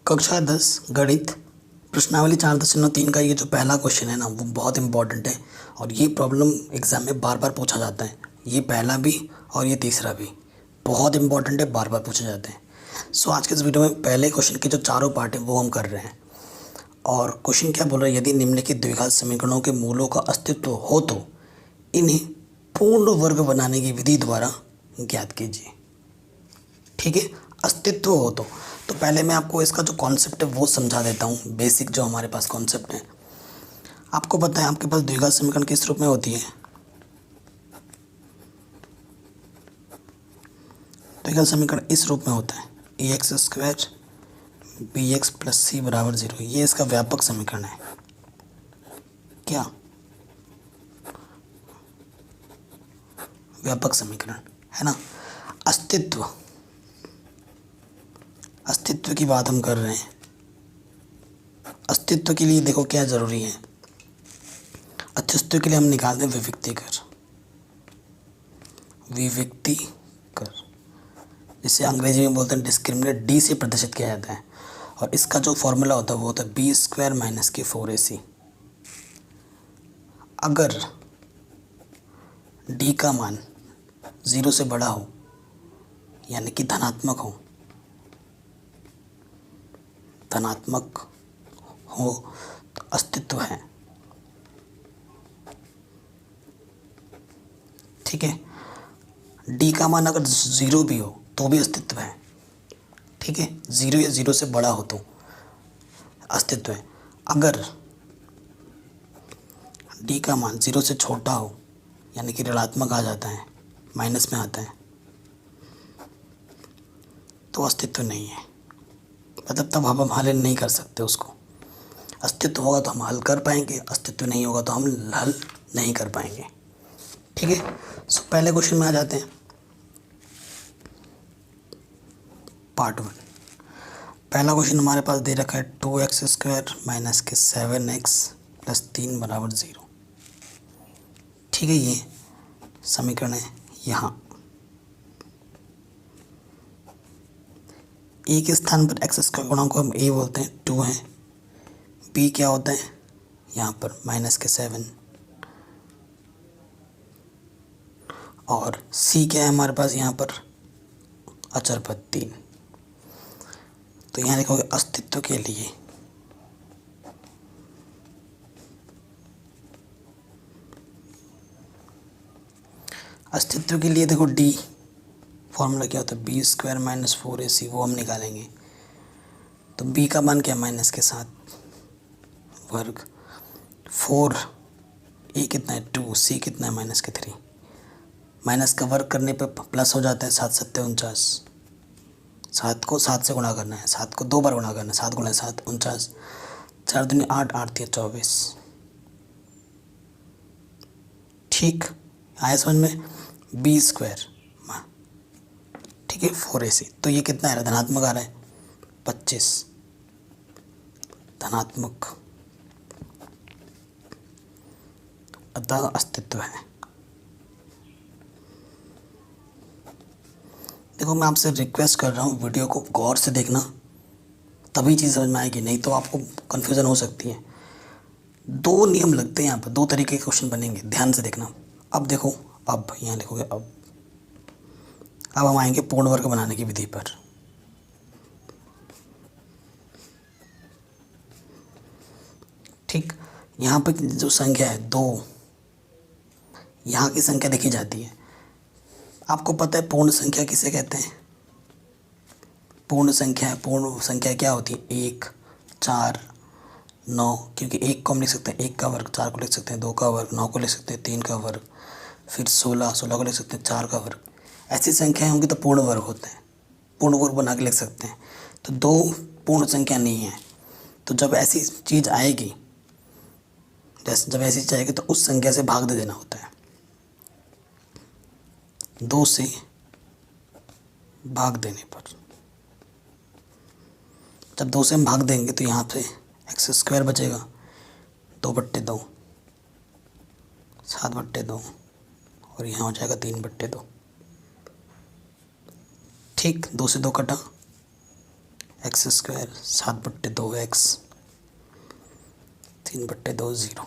कक्षा 10 गणित प्रश्नावली 4.3 का ये जो पहला क्वेश्चन है ना वो बहुत इंपॉर्टेंट है और ये प्रॉब्लम एग्ज़ाम में बार बार पूछा जाता है। ये पहला भी और ये तीसरा भी बहुत इंपॉर्टेंट है, बार बार पूछे जाते हैं। सो आज के इस वीडियो में पहले क्वेश्चन के जो चारों पार्ट हैं वो हम कर रहे हैं। और क्वेश्चन क्या बोल रहा है, यदि निम्नलिखित द्विघात समीकरणों के मूलों का अस्तित्व हो तो इन्हें पूर्ण वर्ग बनाने की विधि द्वारा ज्ञात कीजिए। ठीक है, अस्तित्व हो तो पहले मैं आपको इसका जो कॉन्सेप्ट है वो समझा देता हूँ। बेसिक जो हमारे पास कॉन्सेप्ट है, आपको पता है आपके पास द्विघात समीकरण किस रूप में होती है। द्विघात समीकरण इस रूप में होता है, A X square B X plus C बराबर 0। ये इसका व्यापक समीकरण है। क्या व्यापक समीकरण है ना। अस्तित्व की बात हम कर रहे हैं। अस्तित्व के लिए देखो क्या ज़रूरी है। अस्तित्व के लिए हम निकालते हैं विविक्ति कर, जिसे अंग्रेजी में बोलते हैं डिस्क्रिमिनेंट, डी से प्रदर्शित किया जाता है। और इसका जो फॉर्मूला होता है वो होता है बी स्क्वायर माइनस के 4ac। अगर डी का मान 0 से बड़ा हो यानी कि धनात्मक हो तो अस्तित्व है। ठीक है, डी का मान अगर 0 भी हो तो भी अस्तित्व है। ठीक है, 0 या 0 से बड़ा हो तो अस्तित्व है। अगर डी का मान 0 से छोटा हो यानी कि ऋणात्मक आ जाता है, माइनस में आता है, तो अस्तित्व नहीं है। मतलब तब हम हल नहीं कर सकते उसको। अस्तित्व होगा तो हम हल कर पाएंगे, अस्तित्व नहीं होगा तो हम हल नहीं कर पाएंगे। ठीक है, सो पहले क्वेश्चन में आ जाते हैं। पार्ट 1, पहला क्वेश्चन हमारे पास दे रखा है 2x स्क्वायर माइनस के 7x प्लस 3 बराबर 0। ठीक है, ये समीकरण है। यहाँ ए के स्थान पर एक्स स्क्वायर गुणांक को हम ए बोलते हैं, 2 है। बी क्या होता है यहाँ पर माइनस के 7 और सी क्या है हमारे पास यहाँ पर अचर पद 3। तो यहाँ लिखोगे अस्तित्व के लिए देखो डी फॉर्मूला क्या होता है बी स्क्वायर माइनस 4ac, वो हम निकालेंगे। तो बी का मान क्या माइनस के 7 वर्ग, 4 ए कितना है 2, सी कितना है माइनस के 3। माइनस का वर्ग करने पे प्लस हो जाता है, 7 सत्ते 49। 7 को 7 से गुणा करना है, 7 को 2 बार गुणा करना है, 7 गुणा 7 49, 4 दूनी 8, 8 3 24। ठीक आया समझ में। बी स्क्वायर ठीक है 4ac, तो ये कितना आ रहा है धनात्मक आ रहा है 25 धनात्मक, अतः अस्तित्व है। देखो मैं आपसे रिक्वेस्ट कर रहा हूँ वीडियो को गौर से देखना, तभी चीज़ समझ में आएगी, नहीं तो आपको कन्फ्यूज़न हो सकती है। 2 नियम लगते हैं यहाँ पर, 2 तरीके के क्वेश्चन बनेंगे, ध्यान से देखना। अब देखो, अब यहाँ लिखोगे अब हम आएंगे पूर्ण वर्ग बनाने की विधि पर। ठीक, यहाँ पे जो संख्या है 2, यहाँ की संख्या देखी जाती है। आपको पता है पूर्ण संख्या किसे कहते हैं। पूर्ण संख्या क्या होती है 1 4 9, क्योंकि 1 को हम लिख सकते हैं 1 का वर्ग, 4 को लिख सकते हैं 2 का वर्ग, 9 को लिख सकते हैं 3 का वर्ग, फिर 16 को लिख सकते हैं 4 का वर्ग। ऐसी संख्याएं होंगी तो पूर्ण वर्ग होते हैं, पूर्ण वर्ग बना के लिख सकते हैं। तो 2 पूर्ण संख्या नहीं है। तो जब ऐसी चीज़ आएगी, तो उस संख्या से भाग दे देना होता है। 2 से भाग देने पर, जब 2 से हम भाग देंगे तो यहाँ पे एक्स स्क्वायर बचेगा 2/2, 7/2 और यहाँ हो जाएगा 3/2। ठीक, 2 से 2 कटा, एक्स स्क्वायर 7/2 एक्स 3/2 0।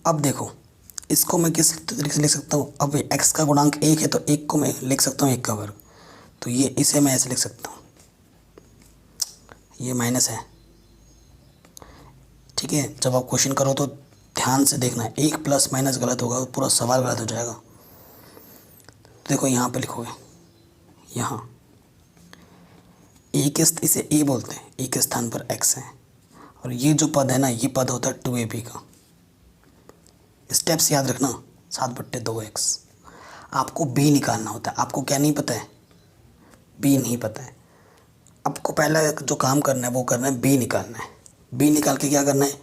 अब देखो इसको मैं किस तरीके से लिख सकता हूँ। अब एक्स का गुणांक 1 है तो 1 को मैं लिख सकता हूँ 1 का वर्ग, तो ये इसे मैं ऐसे लिख सकता हूँ, ये माइनस है। ठीक है, जब आप क्वेश्चन करो तो ध्यान से देखना है, 1 प्लस माइनस गलत होगा तो पूरा सवाल गलत हो जाएगा। देखो यहाँ पे लिखोगे, यहाँ ए के इसे ए बोलते हैं, ए के स्थान पर एक्स है, और ये जो पद है ना, ये पद होता है 2ab का। स्टेप्स याद रखना, 7/2 एक्स। आपको बी निकालना होता है। आपको क्या नहीं पता है? बी नहीं पता है। आपको पहला जो काम करना है वो करना है, बी निकालना है। बी निकाल के क्या करना है?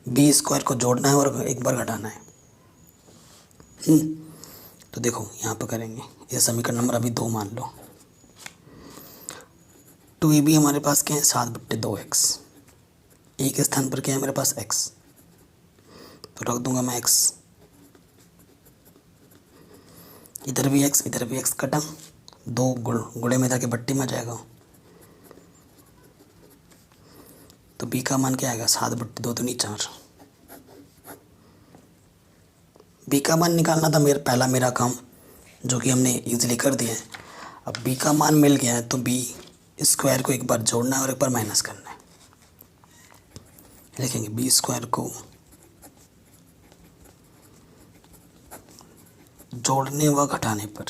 बी स्क्वायर को जोड़ना है और एक बार घटाना है। तो देखो यहाँ पर करेंगे, ये समीकरण नंबर अभी 2 मान लो। 2ab हमारे पास क्या है? 7/2 एक्स। ए के स्थान पर क्या है मेरे पास? एक्स, तो रख दूंगा मैं एक्स। इधर भी एक्स, इधर भी एक्स, कटा, 2 गुणे में जाके बट्टी में जाएगा। तो बी का मान क्या आएगा? 7/2 दूनी 4। बी का मान निकालना था मेरा काम, जो कि हमने इजीली कर दिया है। अब बी का मान मिल गया है तो बी स्क्वायर को एक बार जोड़ना है और एक बार माइनस करना है। लिखेंगे बी स्क्वायर को जोड़ने व घटाने पर।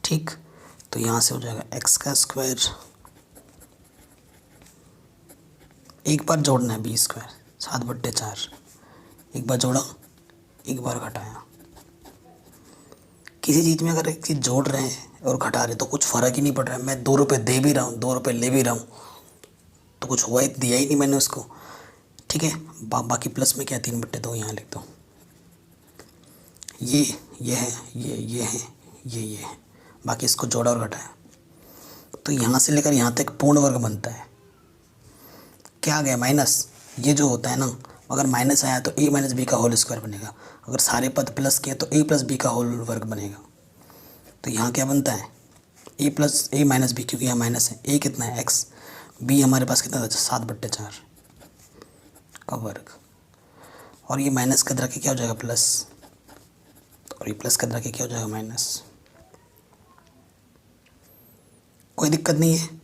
ठीक, तो यहाँ से हो जाएगा एक्स का स्क्वायर, एक बार जोड़ना है बी स्क्वायर 7/4, एक बार जोड़ा, एक बार घटाया। किसी चीज़ में अगर एक चीज़ जोड़ रहे हैं और घटा रहे हैं तो कुछ फ़र्क ही नहीं पड़ रहा है। मैं 2 रुपये दे भी रहा हूँ, 2 रुपये ले भी रहा हूँ, तो कुछ हुआ ही, दिया ही नहीं मैंने उसको। ठीक है, बाकी प्लस में क्या, 3/2 यहाँ लिख दो। ये है, ये है, ये है, बाकी इसको जोड़ा और घटाया, तो यहाँ से लेकर यहाँ तक पूर्ण वर्ग बनता है। क्या आ गया? माइनस। ये जो होता है ना, अगर माइनस आया तो a माइनस बी का होल स्क्वायर बनेगा। अगर सारे पद प्लस किए तो a प्लस बी का होल वर्ग बनेगा। तो यहाँ क्या बनता है? a माइनस बी, क्योंकि यहाँ माइनस है। a कितना है? x। b हमारे पास कितना था? 7/4 का वर्ग। और ये माइनस का इधर के क्या हो जाएगा? प्लस, और ये प्लस का इधर के क्या हो जाएगा? माइनस। कोई दिक्कत नहीं है।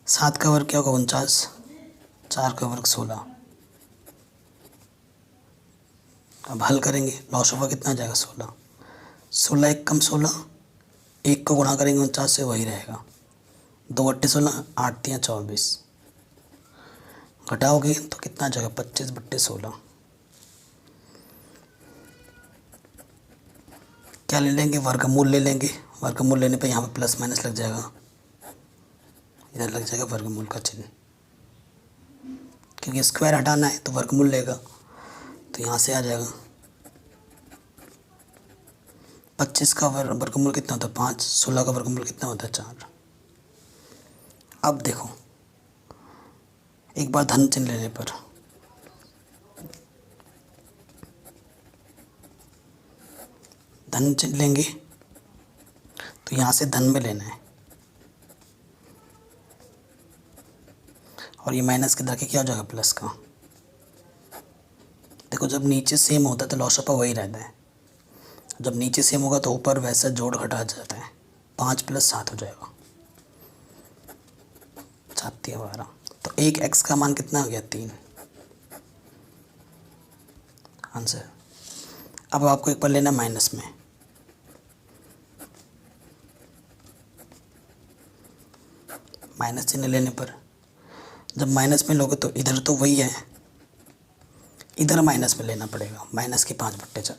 7 का वर्ग क्या होगा? 49। 4 का वर्ग 16। अब हल करेंगे, लॉस ऑफ कितना आ जाएगा? 16। 16 एक कम 16, 1 को गुणा करेंगे 49 से, वही रहेगा। 2 × 16, 8 × 24, घटाओगे तो कितना आ जाएगा? 25/16। क्या ले लेंगे? वर्गमूल ले लेंगे। वर्गमूल लेने पे यहाँ पे प्लस माइनस लग जाएगा, इधर लग जाएगा वर्गमूल का चिन्ह, क्योंकि स्क्वायर हटाना है तो वर्गमूल लेगा। तो यहाँ से आ जाएगा 25 का वर्गमूल कितना होता है? 5। 16 का वर्गमूल कितना होता है? 4। अब देखो, एक बार धन चिन्ह लेने पर, धन चिन्ह लेंगे तो यहाँ से धन में लेना है, और ये माइनस के के क्या हो जाएगा? प्लस का। देखो, जब नीचे सेम होता है तो लॉस ऑफ वही रहता है, जब नीचे सेम होगा तो ऊपर वैसा जोड़ घटा जाता है। 5 + 7 हो जाएगा 7 × 12। तो एक एक्स का मान कितना हो गया? 3 आंसर। अब आपको एक बार लेना माइनस में, माइनस चिन्ह लेने पर जब माइनस में लोगे तो इधर तो वही है, इधर माइनस में लेना पड़ेगा, माइनस के 5/4।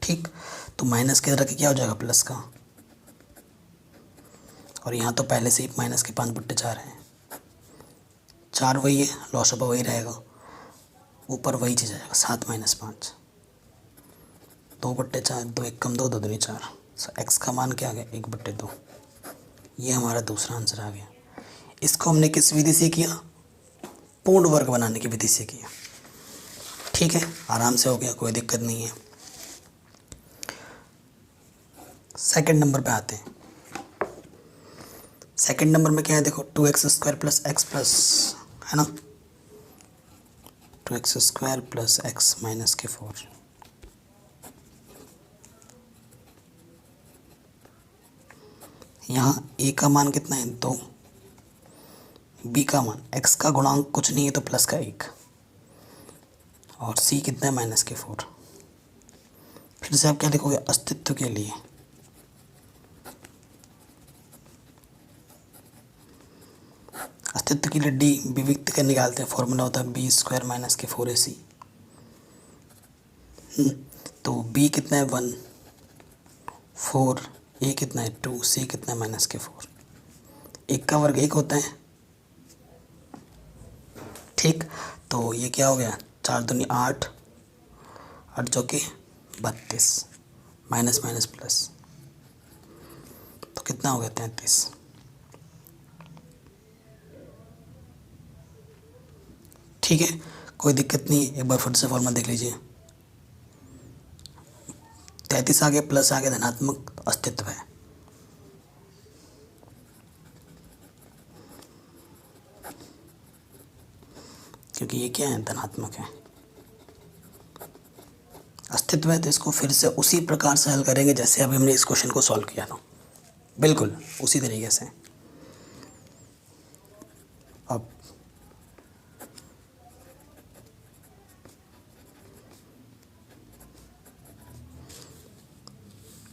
ठीक, तो माइनस के इधर के क्या हो जाएगा? प्लस का, और यहाँ तो पहले से ही माइनस के 5/4 है। 4 वही है, लॉस ऑफ वही रहेगा, ऊपर वही चीज़ आएगा। 7 - 5, 2/4, 2 1 कम 2, 2 दूनी 4। सो एक्स का मान क्या आ गया? 1/2। ये हमारा दूसरा आंसर आ गया। इसको हमने किस विधि से किया? पूर्ण वर्ग बनाने की विधि से किया। ठीक है, आराम से हो गया, कोई दिक्कत नहीं है। सेकंड नंबर पे आते हैं। सेकंड नंबर में क्या है, देखो 2x² प्लस एक्स प्लस, है ना, 2x² प्लस एक्स माइनस के 4। यहाँ a का मान कितना है 2, b का मान, x का गुणांक कुछ नहीं है तो प्लस का 1, और c कितना है माइनस के 4। फिर से आप क्या लिखोगे, अस्तित्व के लिए अस्तित्व के लिए डी विविक्त का निकालते हैं, फॉर्मूला होता है b² माइनस के 4ac। तो b कितना है 1, 4, a कितना है 2, c कितना है माइनस के 4। एक का वर्ग 1 होता है, ठीक। तो ये क्या हो गया, 4 दूनी 8, 8 चौके 32, माइनस माइनस प्लस, तो कितना हो गया 33। ठीक है, कोई दिक्कत नहीं, एक बार फिर से फॉर्मूला देख लीजिए। 33 आगे प्लस आगे धनात्मक अस्तित्व है, क्योंकि ये क्या है, धनात्मक है, अस्तित्व है। तो इसको फिर से उसी प्रकार से हल करेंगे जैसे अभी हमने इस क्वेश्चन को सॉल्व किया था, बिल्कुल उसी तरीके से। अब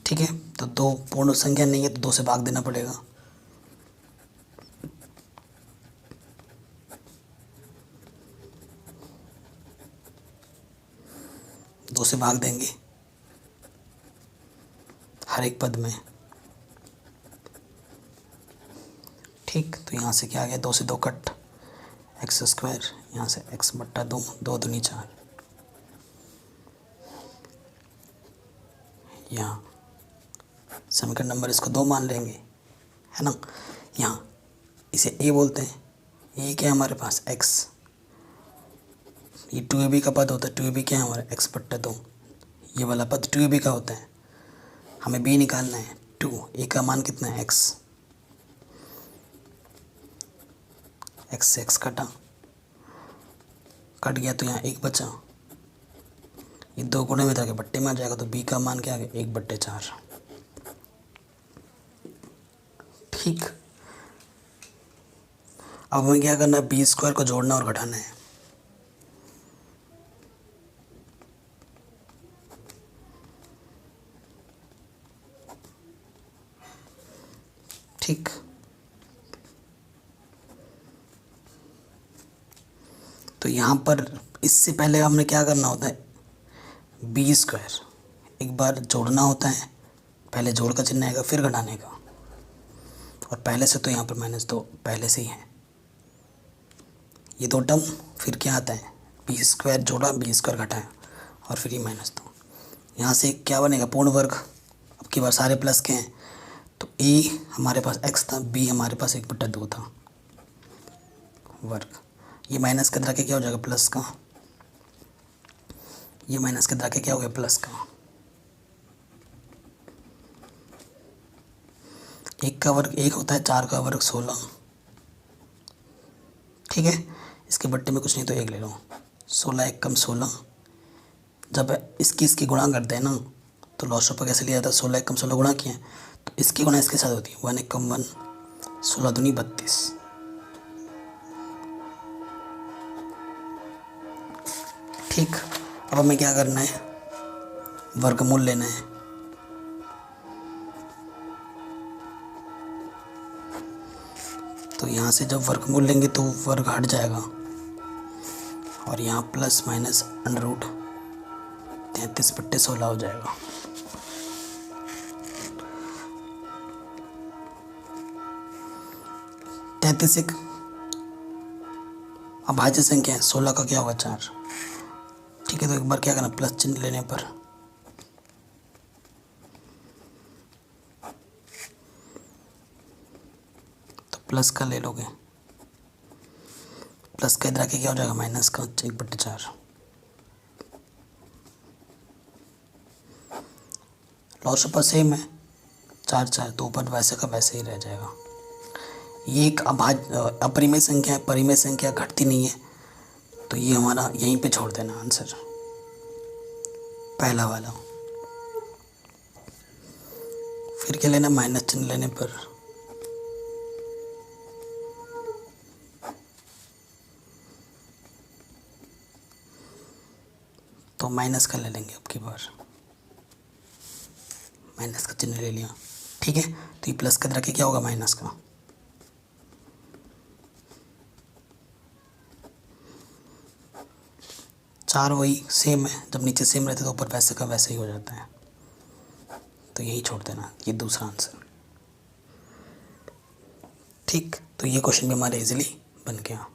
ठीक है, तो 2 पूर्ण संख्या नहीं है तो 2 से भाग देना पड़ेगा। दो से भाग देंगे हर एक पद में, ठीक। तो यहाँ से क्या आ गया, 2 से 2 कट, x², यहाँ से x/2, 2 दूनी 4, यहाँ समीकरण नंबर इसको 2 मान लेंगे, है ना। यहाँ इसे a बोलते हैं, ये क्या है हमारे पास x, ये 2ab का पद होता है, 2ab क्या है हमारा x/2, ये वाला पद 2ab का होता है, हमें b निकालना है 2, a का मान कितना है x, x से x कट गया तो यहाँ 1 बचा, ये 2 गुणे में था के बट्टे में आ जाएगा, तो b का मान क्या आ गया 1/4, ठीक। अब हमें क्या करना है, b² को जोड़ना और घटाना है, ठीक। तो यहाँ पर इससे पहले हमने क्या करना होता है, b², एक बार जोड़ना होता है, पहले जोड़ का चिन्ह आएगा फिर घटाने का, और पहले से तो यहाँ पर -2 पहले से ही है, ये 2 टर्म, फिर क्या आता है b² जोड़ा b² घटाया और फिर ये -2, यहाँ से क्या बनेगा पूर्ण वर्ग, अब की बार सारे प्लस के हैं, तो a हमारे पास x था, b हमारे पास 1/2 था वर्ग, ये माइनस के के क्या हो जाएगा प्लस का, ये माइनस के के क्या हो गया प्लस का, 1 का वर्ग 1 होता है, 4 का वर्ग 16, ठीक है। इसके बट्टे में कुछ नहीं तो 1 ले लो, 16 1 कम 16, जब इसकी गुणा करते हैं ना तो लॉस ऑफ कैसे लिया जाता है, 16 1 कम 16 गुणा किए, तो इसकी गुणा इसके साथ होती है, 1 1 कम 1, 16 दूनी 32, ठीक। अब हमें क्या करना है, वर्गमूल लेना है, तो यहाँ से जब वर्गमूल लेंगे तो वर्ग हट जाएगा, और यहाँ प्लस माइनस अंडर रूट 33/16 हो जाएगा, एक अभाज्य संख्या है, 16 का क्या होगा 4, ठीक है। तो एक बार क्या करना, प्लस चिन्ह लेने पर तो प्लस का ले लोगे, प्लस का इधर आके क्या हो जाएगा माइनस का 1/4, लॉस ऊपर सेम है, 4 4, तो ऊपर वैसे का वैसे ही रह जाएगा। ये एक अपरिमेय संख्या है, परिमेय संख्या घटती नहीं है, तो ये हमारा यहीं पे छोड़ देना आंसर, पहला वाला। फिर क्या लेना, माइनस चिन्ह लेने पर तो माइनस का ले लेंगे, अब की बार माइनस का चिन्ह ले लिया, ठीक है। तो ये प्लस का तरह के क्या होगा, माइनस का। चार वही सेम है, जब नीचे सेम रहता है तो ऊपर वैसे का वैसे ही हो जाता है, तो यही छोड़ देना, ये दूसरा आंसर, ठीक। तो ये क्वेश्चन भी हमारा इजीली बन गया।